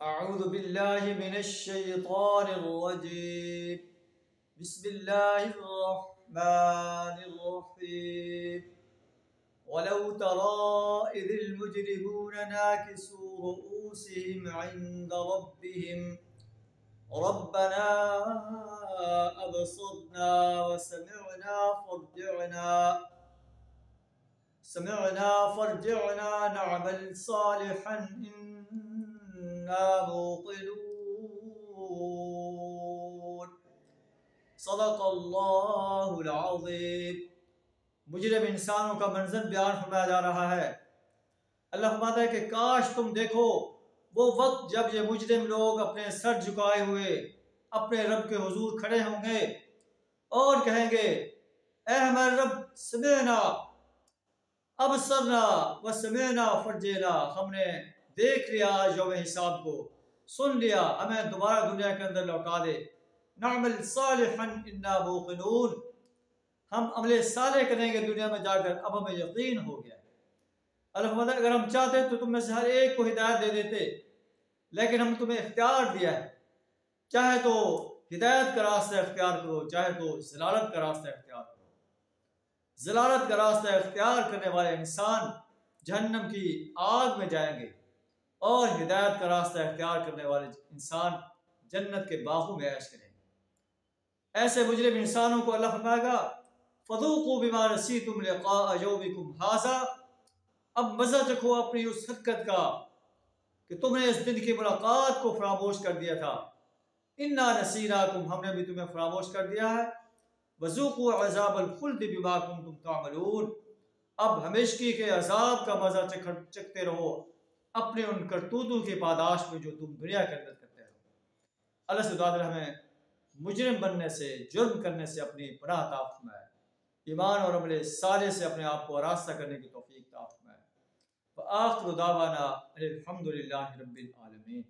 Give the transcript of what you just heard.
अऊज़ु बिल्लाहि मिनश शैतानिर रजीम। बिस्मिल्लाहिर रहमानिर रहीम। वलौ तरा इज़िल मुजरिमूना नाकिसू रुऊसिहिम इंद रब्बिहिम रब्बना अबसरना व समिअना फर्जिअना नअमल सालिहन इन्ना मूक़िनून। सदक़ल्लाहुल अज़ीम। मुजरिम इंसानों का मंज़र बयान फरमाया जा रहा है। अल्लाह फरमाता है कि काश तुम देखो वो वक्त जब ये मुजरिम लोग अपने सर झुकाए हुए अपने रब के हुजूर खड़े होंगे और कहेंगे, ऐ हमारे रब, समेना अबसरना व समेना फर्जेना, हमने देख लिया आज यौम हिसाब को, सुन लिया, हमें दोबारा दुनिया के अंदर लौटा दे। नअमल सालिहन इन्ना मूक़िनून, हम अमले साले करेंगे दुनिया में जाकर, अब हमें यकीन हो गया। अल्लाह, अगर हम चाहते तो तुम में से हर एक को हिदायत दे देते, लेकिन हम तुम्हें इख्तियार दिया है, चाहे तो हिदायत का रास्ता इख्तियार करो, चाहे तो ज़लालत का रास्ता इख्तियार करो। ज़लालत का रास्ता इख्तियार करने वाले इंसान जहन्नम की आग में जाएंगे और हिदायत का रास्ता इख्तियार करने वाले इंसान जन्नत के बागों में ऐश करेंगे। ऐसे मुजरिम इंसानों को अल्लाह फरमाएगा, फ़ज़ूक़ू बिमा नसीतुम लिक़ाअ यौमिकुम हाज़ा, अब मज़ा चखो अपनी उस हरकत का कि तुमने इस दिन की मुलाकात को फरामोश कर दिया था। इन्ना नसीनाकुम, हमने भी तुम्हें फरामोश कर दिया है। वज़ूक़ू अज़ाबल खुल्द बिमा कुन्तुम तामलून, अब हमेशगी के अज़ाब का मज़ा चखते रहो अपने उन करतूतों की पादाश में जो तुम दुनिया के अंदर करते रहो। अल्लाह से हमें मुजरिम बनने से, जुर्म करने से अपनी पनाह अता फरमाए, ईमान और अमले साले से अपने आप को आरास्ता करने की तौफीक अता फरमाए। व आखिरु दावाना अनिल हम्दुलिल्लाहि रब्बिल आलमीन।